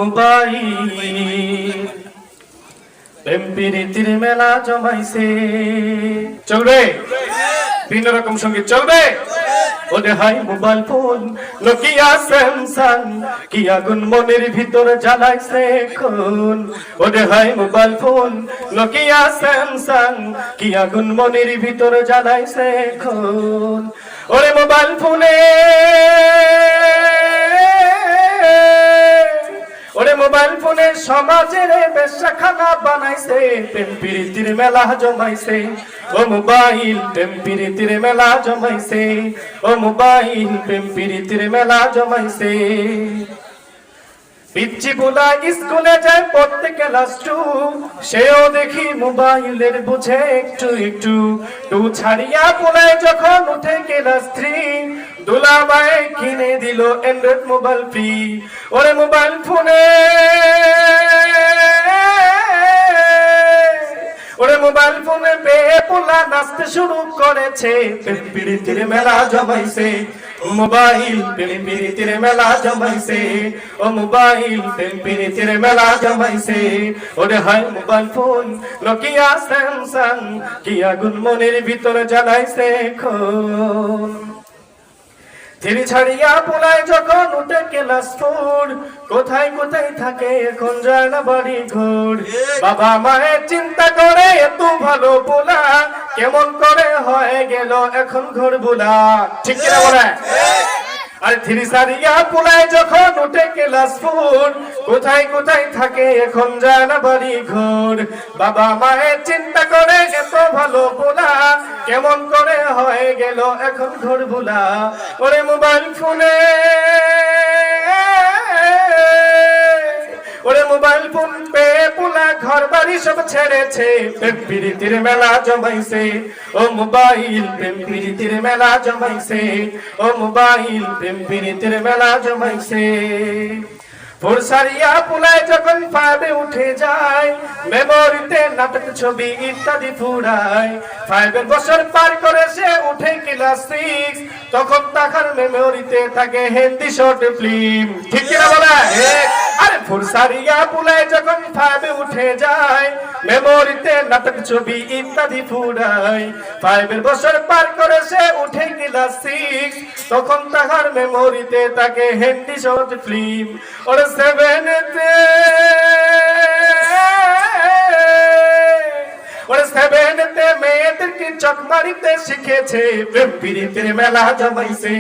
Mobile এমপিরিতির মেলা জমাইছে। চলবে ভিন্ন রকম সঙ্গীত চলবে। ওরে হাই মোবাইল ফোন নোকিয়া স্যামসাং কি আগুন মনের ভিতর জ্বালাইছে এখন। ওরে হাই মোবাইল ফোন নোকিয়া স্যামসাং কি আগুন মনের ভিতর জ্বালাইছে এখন। ওরে মোবাইল ফোনে ওরে মোবাইল ফোনে সমাজের বেশ্যাখানা বানাইছে, প্রেম প্রীতির মেলা জমাইছে। ও মোবাইল প্রেম প্রীতির মেলা জমাইছে। ও মোবাইল প্রেম প্রীতির মেলা জমাইছে। পিচ্চি পোলা স্কুলে যায় পড়তে ক্লাস 2, সেও দেখি মোবাইলের বুঝে একটু একটু। 2 ছাড়িয়া পোলায় যখন উঠে ক্লাস 3, দুলাভাই কিনে দিল অ্যান্ড্রয়েড মোবাইল ফ্রি। ওরে মোবাইল ফোনে ওরে মোবাইল ফোনে পেয়ে পোলা নাচতে শুরু করেছে, প্রেম প্রীতির মেলা জমাইছে। মোবাইল প্রেম প্রীতির মেলা জমাইছে। ও মোবাইল প্রেম প্রীতির মেলা জমাইছে। ওরে হাই মোবাইল ফোন নোকিয়া স্যামসাং কি আগুন মনের ভিতরে জ্বালাইছে এখন। 3 ছাড়িয়া পোলায় যখন উঠে ক্লাস 4, কোথায় কোথায় থাকে এখন যায় না বাড়ি ঘর। বাবা মায়ের চিন্তা করে এত ভালো পোলা কেমন করে হয়ে গেল এখন ঘর বোলা। ঠিক কিনা বলে? আর 3 ছাড়িয়া পোলায় যখন উঠে ক্লাস 4, কোথায় কোথায় থাকে এখন যায় না বাড়ি ঘর। বাবা মায়ের চিন্তা করে এত ভালো পোলা কেমন করে হয়ে গেল এখন ঘর বোলা। ওরে মোবাইল ফোনে ওরে মোবাইল ফোন পেয়ে পোলা ঘর বাড়ি সব ছেড়েছে, প্রেম প্রীতির মেলা জমাইছে। ও মোবাইল প্রেম প্রীতির মেলা জমাইছে। ও মোবাইল প্রেম প্রীতির মেলা জমাইছে। 4 সারিয়া পোলায় যখন 5 উঠে যায়, মেমোরিতে নাটক ছবি ইত্যাদি ফুরায়। 5 বছর পার করে সে উঠে ক্লাস 6, তখন তার মেমোরিতে থাকে হিন্দি শর্ট ফিল্ম। ঠিক কিনা বলে? আরে 4 সারিয়া পোলায় যখন 5 উঠে যায়, মেমোরিতে নাটক ছবি ইত্যাদি ফুরায়। 5 বছর পার করে সে উঠে ক্লাস 6, তখন তার মেমোরিতে থাকে হিন্দি শর্ট ফিল্ম। ওরে 7 মেয়েদেরকে চক মারিতে শিখেছে, প্রেম প্রীতির মেলা জমাইছে।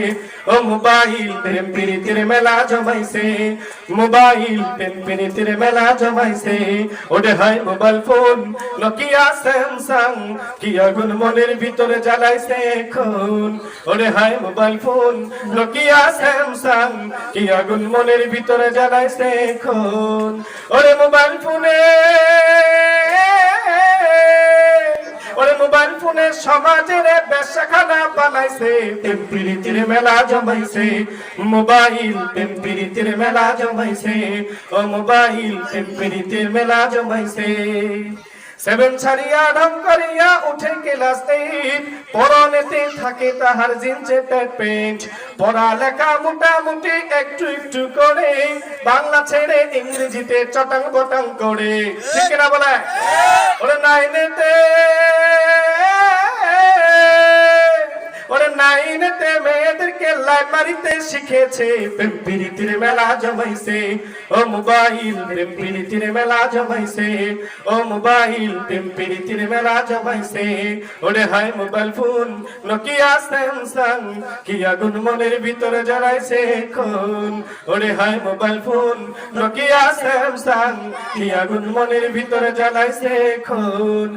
ও মোবাইল প্রেম প্রীতির মেলা জমাইছে। মোবাইল প্রেম প্রীতির মেলা জমাইছে। ওরে হাই মোবাইল ফোন নোকিয়া স্যামসাং কি আগুন মনের ভিতরে জ্বালাইছে এখন। ওরে হাই মোবাইল ফোন নোকিয়া স্যামসাং কি আগুন মনের ভিতরে জ্বালাইছে এখন। ওরে মোবাইল ফোনে ওরে মোবাইল ফোনে সমাজের বেশ্যাখানা বানাইছে, প্রেম প্রীতির মেলা জমাইছে। মোবাইল প্রেম প্রীতির মেলা জমাইছে। ও মোবাইল প্রেম প্রীতির মেলা জমাইছে। 7 ছাড়িয়া ঢং করিয়া উঠে ক্লাস 8, পরনেতে থাকে তাহার জিন্সের প্যান্ট। পড়ালেখা মোটামুটি একটু একটু করে, বাংলা ছেড়ে ইংরেজিতে চটাং বটাং করে। ঠিক কিনা বলে? ওরে 9 মেয়েদেরকে লাইন মারিতে শিখেছে, প্রেম প্রীতির মেলা জমাইছে। ও মোবাইল প্রেম প্রীতির মেলা জমাইছে। ও মোবাইল প্রেম প্রীতির মেলা জমাইছে। ওরে হাই মোবাইল ফোন নোকিয়া স্যামসাং কি আগুন মনের ভিতরে জ্বালাইছে এখন। ওরে হাই মোবাইল ফোন নোকিয়া স্যামসাং কি আগুন মনের ভিতরে জ্বালাইছে এখন।